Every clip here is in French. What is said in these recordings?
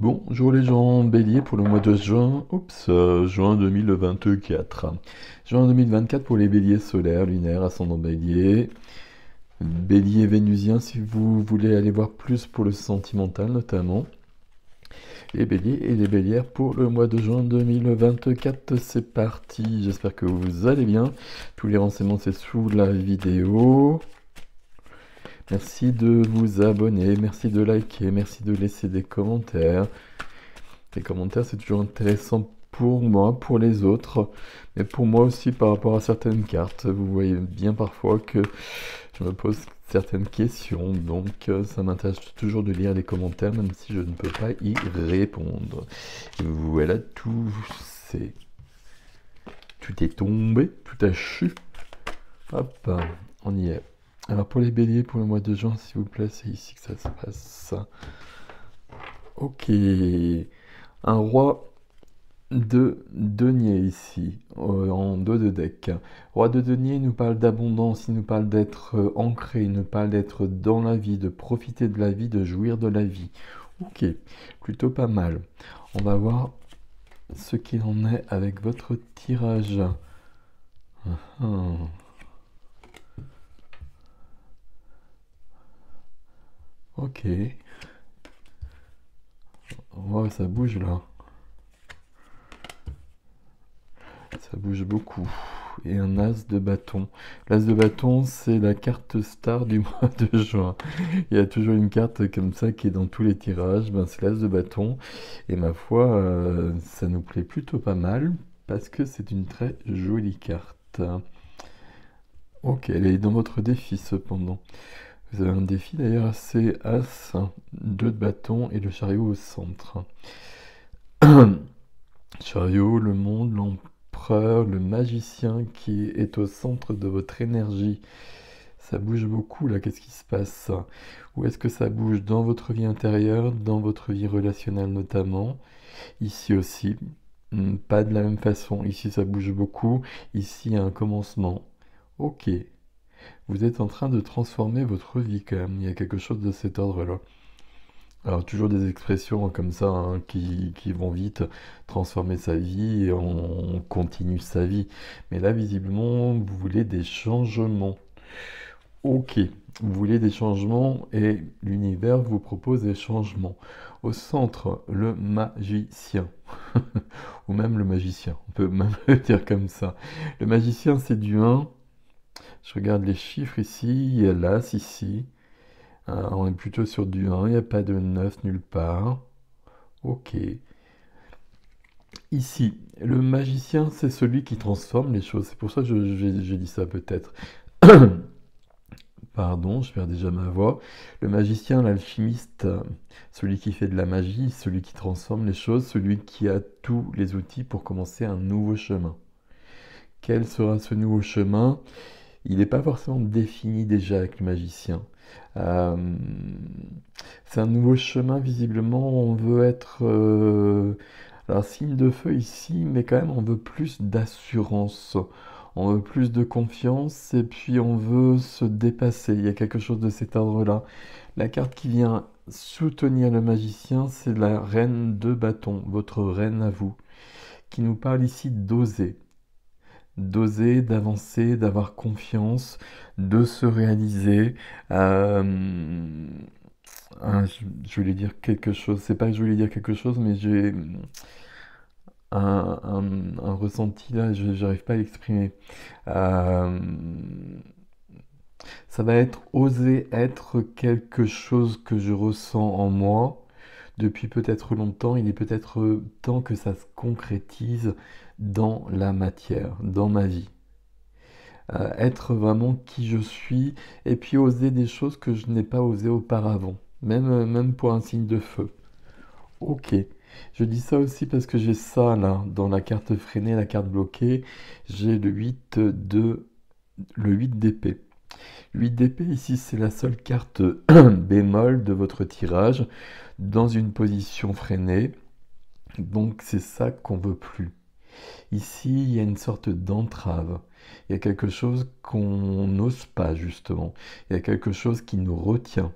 Bonjour les gens, Bélier pour le mois de juin, juin 2024. Juin 2024 pour les béliers solaires, lunaires, ascendant bélier. Bélier vénusien si vous voulez aller voir plus pour le sentimental notamment. Les béliers et les bélières pour le mois de juin 2024, c'est parti. J'espère que vous allez bien. Tous les renseignements c'est sous la vidéo. Merci de vous abonner, merci de liker, merci de laisser des commentaires. Les commentaires, c'est toujours intéressant pour moi, pour les autres, mais pour moi aussi par rapport à certaines cartes. Vous voyez bien parfois que je me pose certaines questions, donc ça m'intéresse toujours de lire les commentaires, même si je ne peux pas y répondre. Et voilà, tout est tombé, tout a chu. Hop, on y est. Alors pour les béliers, pour le mois de juin, s'il vous plaît, c'est ici que ça se passe. Ok, un roi de denier ici, en dos de deck. Roi de denier nous parle d'abondance, il nous parle d'être ancré, il nous parle d'être dans la vie, de profiter de la vie, de jouir de la vie. Ok, plutôt pas mal. On va voir ce qu'il en est avec votre tirage. Ok. Wow, ça bouge là. Ça bouge beaucoup. Et un as de bâton. L'as de bâton, c'est la carte star du mois de juin. Il y a toujours une carte comme ça qui est dans tous les tirages. Ben, c'est l'as de bâton. Et ma foi, ça nous plaît plutôt pas mal parce que c'est une très jolie carte. Ok, elle est dans votre défi cependant. Vous avez un défi d'ailleurs assez as, 2 de bâton et le chariot au centre. Chariot, le monde, l'empereur, le magicien qui est au centre de votre énergie. Ça bouge beaucoup là, qu'est-ce qui se passe? Où est-ce que ça bouge? Dans votre vie intérieure, dans votre vie relationnelle notamment. Ici aussi, pas de la même façon. Ici ça bouge beaucoup, ici il y a un commencement. Ok, vous êtes en train de transformer votre vie quand même, il y a quelque chose de cet ordre-là. Alors toujours des expressions comme ça hein, qui vont vite transformer sa vie et on continue sa vie. Mais là, visiblement, vous voulez des changements. Ok, vous voulez des changements et l'univers vous propose des changements. Au centre, le magicien. Ou même le magicien, on peut même le dire comme ça. Le magicien, c'est du 1. Je regarde les chiffres ici, il y a l'As ici. On est plutôt sur du 1, il n'y a pas de 9 nulle part. Ok. Ici, le magicien, c'est celui qui transforme les choses. C'est pour ça que j'ai dit ça peut-être. Pardon, je perds déjà ma voix. Le magicien, l'alchimiste, celui qui fait de la magie, celui qui transforme les choses, celui qui a tous les outils pour commencer un nouveau chemin. Quel sera ce nouveau chemin? Il n'est pas forcément défini déjà avec le magicien. Euh, c'est un nouveau chemin, visiblement, on veut être... alors, signe de feu ici, mais quand même, on veut plus d'assurance. On veut plus de confiance et puis on veut se dépasser. Il y a quelque chose de cet ordre-là. La carte qui vient soutenir le magicien, c'est la reine de bâton, votre reine à vous, qui nous parle ici d'oser. D'oser, d'avancer, d'avoir confiance, de se réaliser. Je voulais dire quelque chose. C'est pas que je voulais dire quelque chose, mais j'ai un ressenti là, je n'arrive pas à l'exprimer. Euh, Ça va être oser être quelque chose que je ressens en moi depuis peut-être longtemps. Il est peut-être temps que ça se concrétise dans la matière, dans ma vie. Être vraiment qui je suis et puis oser des choses que je n'ai pas osé auparavant, même pour un signe de feu. Ok, je dis ça aussi parce que j'ai ça là, dans la carte freinée, la carte bloquée, j'ai le 8 d'épée. Le 8 d'épée ici, c'est la seule carte bémol de votre tirage dans une position freinée. Donc c'est ça qu'on veut plus. Ici, il y a une sorte d'entrave. Il y a quelque chose qu'on n'ose pas justement. Il y a quelque chose qui nous retient.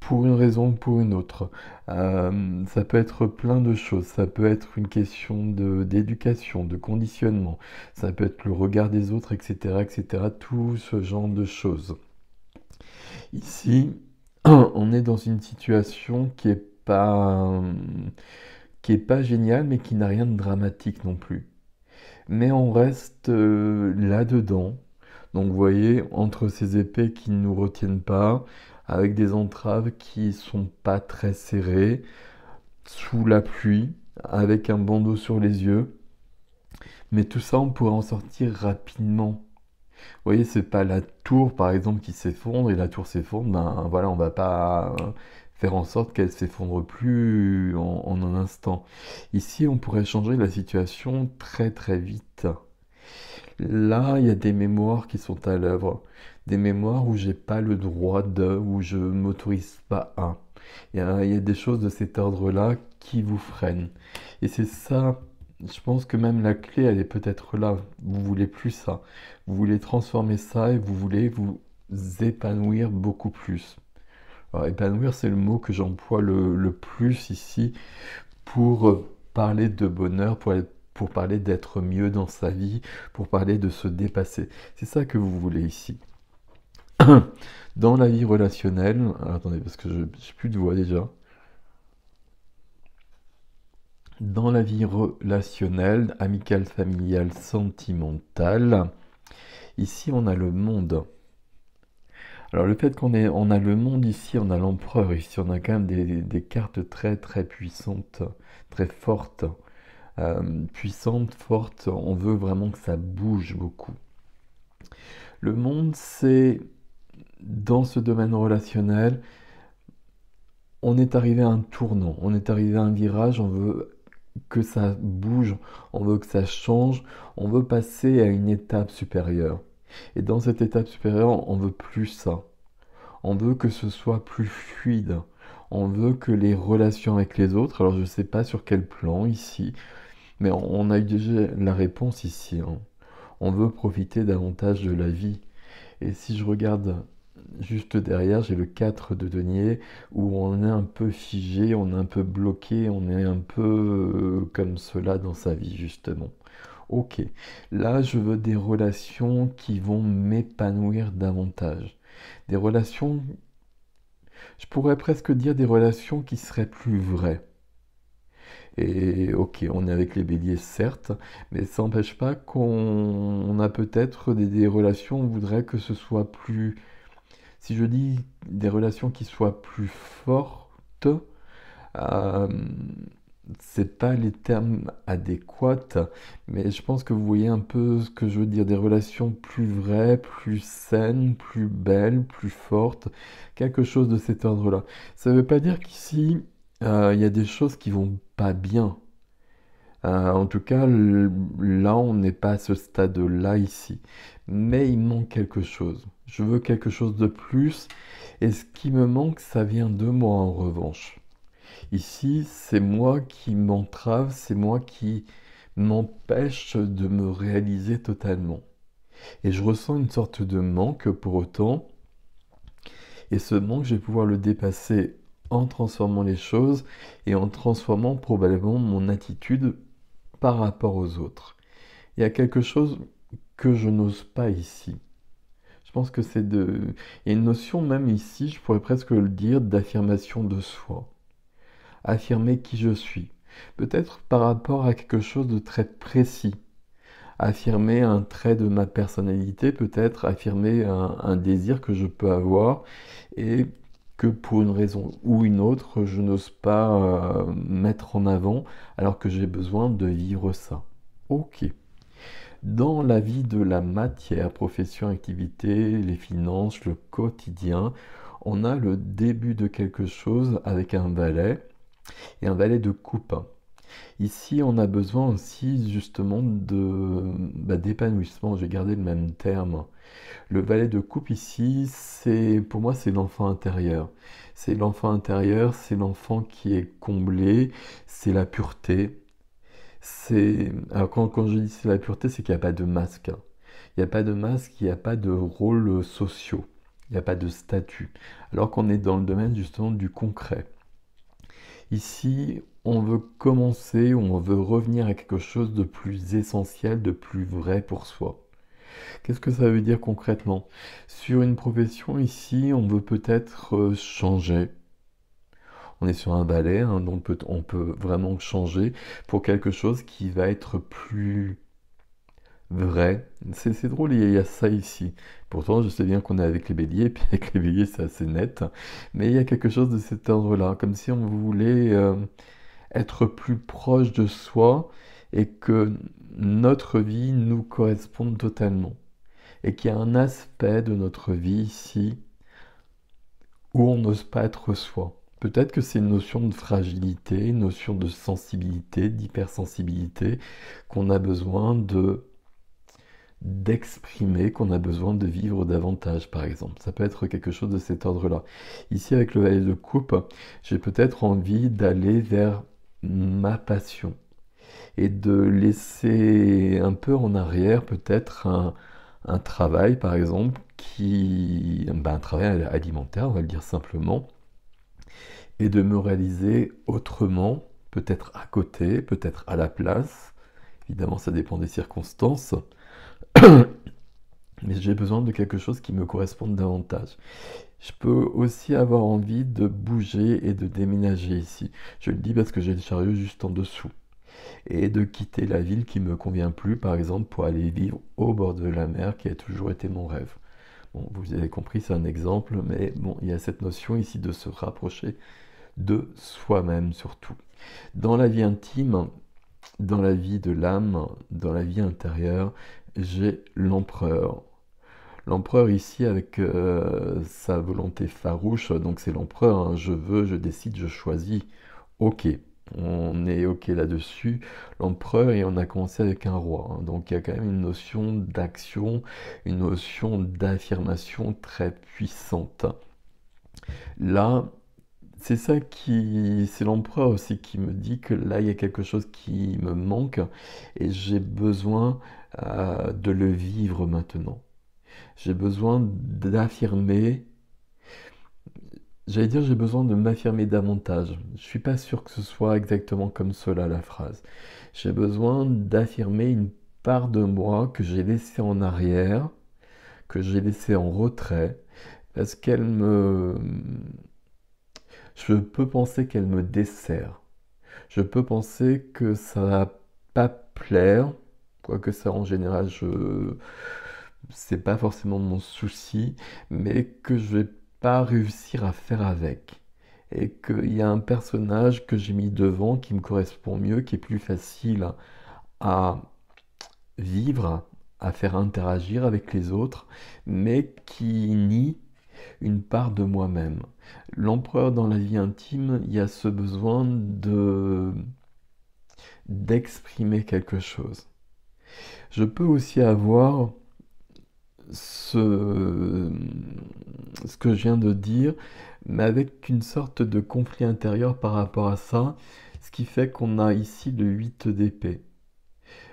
pour une raison ou pour une autre. Ça peut être plein de choses. Ça peut être une question d'éducation, de conditionnement. Ça peut être le regard des autres, etc., etc. Tout ce genre de choses. Ici, on est dans une situation qui est pas géniale, mais qui n'a rien de dramatique non plus. Mais on reste là-dedans. Donc vous voyez, entre ces épées qui ne nous retiennent pas, avec des entraves qui sont pas très serrées, sous la pluie, avec un bandeau sur les yeux. Mais tout ça, on pourrait en sortir rapidement. Vous voyez, c'est pas la tour, par exemple, qui s'effondre, et la tour s'effondre, ben voilà, on va pas faire en sorte qu'elle s'effondre plus en un instant. Ici, on pourrait changer la situation très très vite. Là, il y a des mémoires qui sont à l'œuvre. Des mémoires où j'ai pas le droit de, où je m'autorise pas à. Il y a des choses de cet ordre-là qui vous freinent. Et c'est ça, je pense que même la clé, elle est peut-être là. Vous voulez plus ça. Vous voulez transformer ça et vous voulez vous épanouir beaucoup plus. Alors, épanouir, c'est le mot que j'emploie le plus ici pour parler de bonheur, pour parler d'être mieux dans sa vie, pour parler de se dépasser. C'est ça que vous voulez ici. Dans la vie relationnelle, alors, attendez, parce que je n'ai plus de voix déjà. Dans la vie relationnelle, amicale, familiale, sentimentale, ici on a le monde. Alors le fait on a le monde ici, on a l'empereur ici, on a quand même des cartes très très puissantes, très fortes. Puissantes, fortes, on veut vraiment que ça bouge beaucoup. Le monde, c'est dans ce domaine relationnel, on est arrivé à un tournant, on est arrivé à un virage, on veut que ça bouge, on veut que ça change, on veut passer à une étape supérieure. Et dans cette étape supérieure, on veut plus ça. On veut que ce soit plus fluide. On veut que les relations avec les autres, alors je ne sais pas sur quel plan ici, mais on a eu déjà la réponse ici, hein. On veut profiter davantage de la vie. Et si je regarde juste derrière, j'ai le 4 de denier où on est un peu figé, on est un peu bloqué, on est un peu comme cela dans sa vie justement. Ok, là je veux des relations qui vont m'épanouir davantage. Des relations, je pourrais presque dire des relations qui seraient plus vraies. Et ok, on est avec les béliers, certes, mais ça n'empêche pas qu'on a peut-être des relations, on voudrait que ce soit plus... Si je dis des relations qui soient plus fortes, euh, c'est pas les termes adéquats, mais je pense que vous voyez un peu ce que je veux dire, des relations plus vraies, plus saines, plus belles, plus fortes, quelque chose de cet ordre-là. Ça ne veut pas dire qu'ici, il y a des choses qui vont pas bien. En tout cas, là, on n'est pas à ce stade-là ici. Mais il manque quelque chose. Je veux quelque chose de plus. Et ce qui me manque, ça vient de moi en revanche. Ici, c'est moi qui m'entrave, c'est moi qui m'empêche de me réaliser totalement. Et je ressens une sorte de manque pour autant. Et ce manque, je vais pouvoir le dépasser en transformant les choses et en transformant probablement mon attitude par rapport aux autres. Il y a quelque chose que je n'ose pas ici. Je pense que c'est de... Il y a une notion même ici, je pourrais presque le dire, d'affirmation de soi. Affirmer qui je suis. Peut-être par rapport à quelque chose de très précis. Affirmer un trait de ma personnalité, peut-être affirmer un désir que je peux avoir et que pour une raison ou une autre, je n'ose pas mettre en avant alors que j'ai besoin de vivre ça. Ok. Dans la vie de la matière, profession, activité, les finances, le quotidien, on a le début de quelque chose avec un valet et un valet de coupe. Ici, on a besoin aussi justement d'épanouissement. J'ai gardé le même terme. Le valet de coupe ici, pour moi, c'est l'enfant intérieur. C'est l'enfant intérieur, c'est l'enfant qui est comblé, c'est la pureté. Alors quand je dis c'est la pureté, c'est qu'il n'y a pas de masque. Il n'y a pas de masque, il n'y a pas de rôles sociaux. Il n'y a pas de statut. Alors qu'on est dans le domaine justement du concret. Ici, on veut commencer, on veut revenir à quelque chose de plus essentiel, de plus vrai pour soi. Qu'est-ce que ça veut dire concrètement? Sur une profession ici, on veut peut-être changer. On est sur un balai, hein, donc on peut vraiment changer pour quelque chose qui va être plus vrai. C'est drôle, il y a ça ici. Pourtant, je sais bien qu'on est avec les béliers, et puis avec les béliers, c'est assez net. Mais il y a quelque chose de cet ordre-là, comme si on voulait être plus proche de soi et que notre vie nous corresponde totalement. Et qu'il y a un aspect de notre vie ici où on n'ose pas être soi. Peut-être que c'est une notion de fragilité, une notion de sensibilité, d'hypersensibilité qu'on a besoin d'exprimer, qu'on a besoin de vivre davantage, par exemple. Ça peut être quelque chose de cet ordre-là. Ici, avec le valet de coupe, j'ai peut-être envie d'aller vers ma passion et de laisser un peu en arrière peut-être un travail, par exemple, un travail alimentaire, on va le dire simplement, et de me réaliser autrement, peut-être à côté, peut-être à la place. Évidemment, ça dépend des circonstances, mais j'ai besoin de quelque chose qui me corresponde davantage. Je peux aussi avoir envie de bouger et de déménager ici. Je le dis parce que j'ai le chariot juste en dessous. Et de quitter la ville qui me convient plus, par exemple, pour aller vivre au bord de la mer, qui a toujours été mon rêve. Bon, vous avez compris, c'est un exemple, mais bon, il y a cette notion ici de se rapprocher de soi-même surtout. Dans la vie intime, dans la vie de l'âme, dans la vie intérieure, j'ai l'empereur. L'empereur ici avec sa volonté farouche, donc c'est l'empereur, hein, je veux, je décide, je choisis. Ok, on est ok là-dessus. L'empereur, et on a commencé avec un roi, hein, donc il y a quand même une notion d'action, une notion d'affirmation très puissante. Là, c'est l'empereur aussi qui me dit que là, il y a quelque chose qui me manque et j'ai besoin de le vivre maintenant. J'ai besoin d'affirmer, j'allais dire j'ai besoin de m'affirmer davantage. Je suis pas sûr que ce soit exactement comme cela la phrase. J'ai besoin d'affirmer une part de moi que j'ai laissée en arrière, que j'ai laissée en retrait, parce je peux penser qu'elle me dessert. Je peux penser que ça va pas plaire, quoique ça en général c'est pas forcément mon souci, mais que je vais pas réussir à faire avec. Et qu'il y a un personnage que j'ai mis devant qui me correspond mieux, qui est plus facile à vivre, à faire interagir avec les autres, mais qui nie une part de moi-même. L'empereur dans la vie intime, il y a ce besoin d'exprimer quelque chose. Je peux aussi avoir ce que je viens de dire, mais avec une sorte de conflit intérieur par rapport à ça, ce qui fait qu'on a ici le 8 d'épée.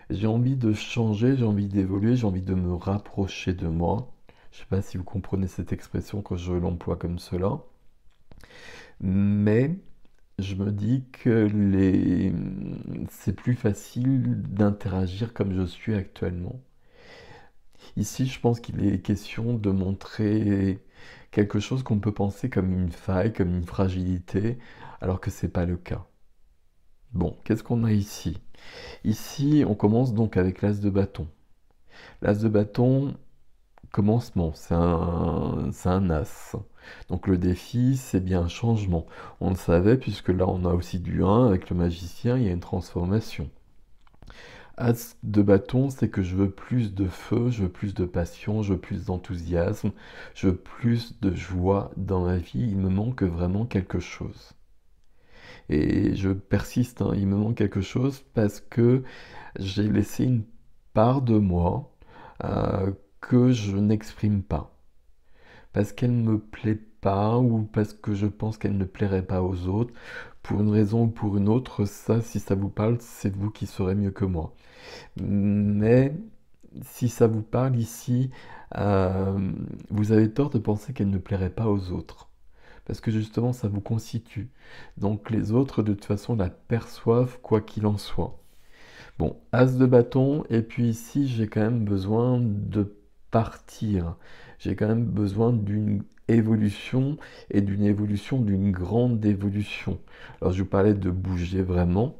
J'ai envie de changer, j'ai envie d'évoluer, j'ai envie de me rapprocher de moi. Je ne sais pas si vous comprenez cette expression quand je l'emploie comme cela, mais je me dis que c'est plus facile d'interagir comme je suis actuellement. Ici, je pense qu'il est question de montrer quelque chose qu'on peut penser comme une faille, comme une fragilité, alors que c'est pas le cas. Bon, qu'est-ce qu'on a ici? Ici, on commence donc avec l'as de bâton. L'as de bâton, commencement, c'est un as. Donc le défi, c'est bien un changement. On le savait, puisque là, on a aussi du 1, avec le magicien, il y a une transformation. As de bâton, c'est que je veux plus de feu, je veux plus de passion, je veux plus d'enthousiasme, je veux plus de joie dans ma vie. Il me manque vraiment quelque chose. Et je persiste, hein, il me manque quelque chose parce que j'ai laissé une part de moi que je n'exprime pas. Parce qu'elle ne me plaît pas ou parce que je pense qu'elle ne plairait pas aux autres. Pour une raison ou pour une autre, ça, si ça vous parle, c'est vous qui saurez mieux que moi. Mais si ça vous parle ici, euh, vous avez tort de penser qu'elle ne plairait pas aux autres. Parce que justement, ça vous constitue. Donc les autres, de toute façon, la perçoivent quoi qu'il en soit. Bon, as de bâton, et puis ici, j'ai quand même besoin de partir. J'ai quand même besoin d'une évolution, et d'une évolution, d'une grande évolution. Alors, je vous parlais de bouger vraiment.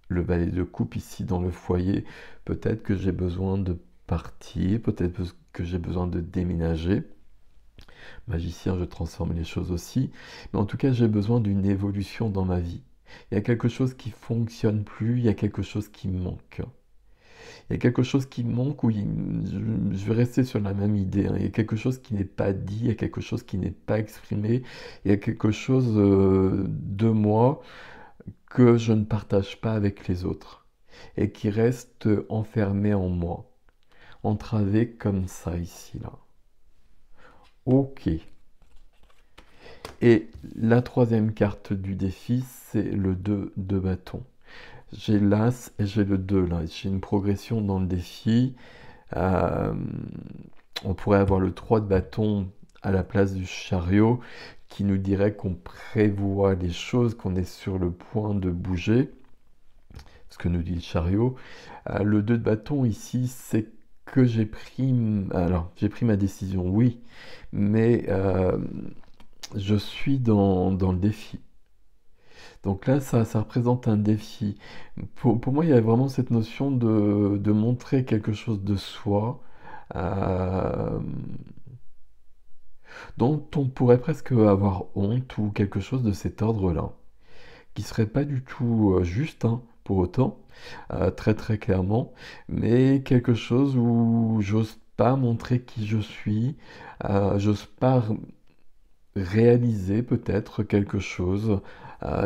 Le valet de coupe ici dans le foyer, peut-être que j'ai besoin de partir, peut-être que j'ai besoin de déménager. Magicien, je transforme les choses aussi. Mais en tout cas, j'ai besoin d'une évolution dans ma vie. Il y a quelque chose qui fonctionne plus, il y a quelque chose qui manque. Il y a quelque chose qui manque où je vais rester sur la même idée, hein. Il y a quelque chose qui n'est pas dit, il y a quelque chose qui n'est pas exprimé, il y a quelque chose de moi que je ne partage pas avec les autres et qui reste enfermé en moi, entravé comme ça ici, là. Ok. Et la troisième carte du défi, c'est le 2 de bâton. J'ai l'As et j'ai le 2 là. J'ai une progression dans le défi. Euh, on pourrait avoir le 3 de bâton à la place du chariot qui nous dirait qu'on prévoit les choses, qu'on est sur le point de bouger. Ce que nous dit le chariot. Le 2 de bâton ici, c'est que j'ai pris ma décision, oui, mais je suis dans le défi. Donc là, ça représente un défi. Pour moi, il y a vraiment cette notion de montrer quelque chose de soi, euh, dont on pourrait presque avoir honte ou quelque chose de cet ordre-là, qui serait pas du tout juste, hein, pour autant, très très clairement, mais quelque chose où j'ose pas montrer qui je suis, j'ose pas réaliser peut-être quelque chose.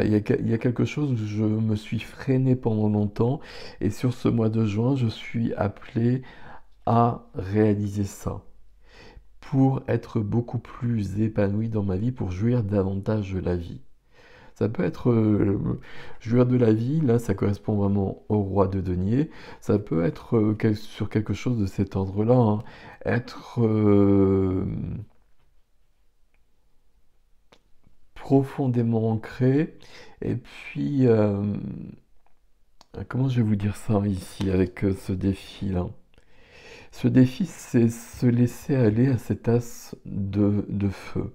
Il y a quelque chose où je me suis freiné pendant longtemps et sur ce mois de juin, je suis appelé à réaliser ça pour être beaucoup plus épanoui dans ma vie, pour jouir davantage de la vie. Ça peut être jouir de la vie, là ça correspond vraiment au roi de denier. Ça peut être sur quelque chose de cet ordre-là, hein. Être profondément ancré. Et puis, comment je vais vous dire ça ici avec ce défi-là? Ce défi, c'est se laisser aller à cet as de feu.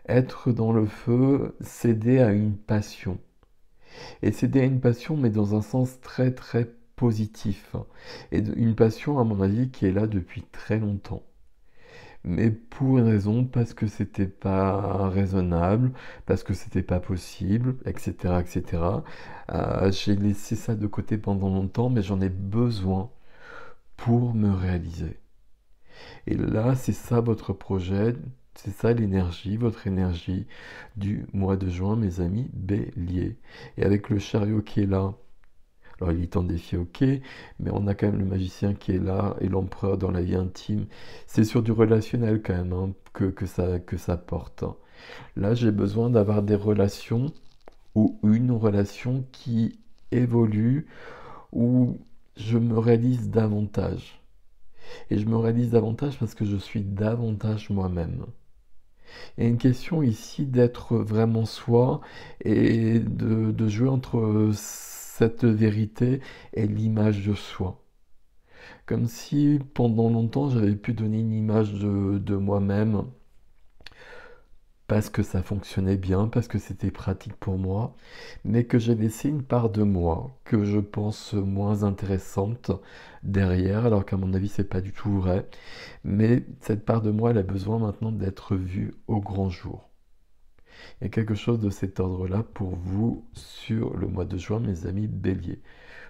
Être dans le feu, céder à une passion. Et céder à une passion, mais dans un sens très très positif. Et une passion, à mon avis, qui est là depuis très longtemps. Mais pour une raison, parce que c'était pas raisonnable, parce que c'était pas possible, etc., etc. J'ai laissé ça de côté pendant longtemps, mais j'en ai besoin pour me réaliser. Et là, c'est ça votre projet, c'est ça l'énergie, votre énergie du mois de juin, mes amis, bélier. Et avec le chariot qui est là, alors il est en défi, ok, mais on a quand même le magicien qui est là et l'empereur dans la vie intime. C'est sur du relationnel quand même, hein, que ça porte, hein. Là, j'ai besoin d'avoir des relations ou une relation qui évolue, où je me réalise davantage. Et je me réalise davantage parce que je suis davantage moi-même. Il y a une question ici d'être vraiment soi et de jouer entre cette vérité et l'image de soi. Comme si pendant longtemps j'avais pu donner une image de moi-même parce que ça fonctionnait bien, parce que c'était pratique pour moi, mais que j'ai laissé une part de moi que je pense moins intéressante derrière, alors qu'à mon avis c'est pas du tout vrai. Mais cette part de moi, elle a besoin maintenant d'être vue au grand jour. Il y a quelque chose de cet ordre-là pour vous sur le mois de juin, mes amis béliers.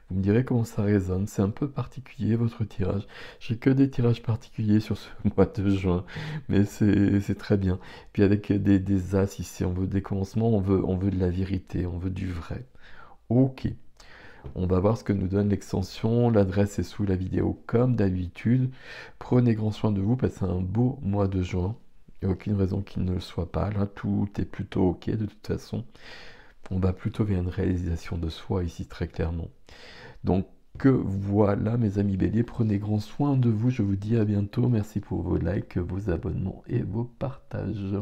Vous me direz comment ça résonne. C'est un peu particulier votre tirage. J'ai que des tirages particuliers sur ce mois de juin, mais c'est très bien. Puis avec des as ici, on veut des commencements, on veut de la vérité, on veut du vrai. Ok, on va voir ce que nous donne l'extension. L'adresse est sous la vidéo comme d'habitude. Prenez grand soin de vous, passez un beau mois de juin. Il n'y a aucune raison qu'il ne le soit pas. Là, tout est plutôt ok de toute façon. On va plutôt vers une réalisation de soi ici très clairement. Donc, Que voilà, mes amis béliers, prenez grand soin de vous. Je vous dis à bientôt. Merci pour vos likes, vos abonnements et vos partages.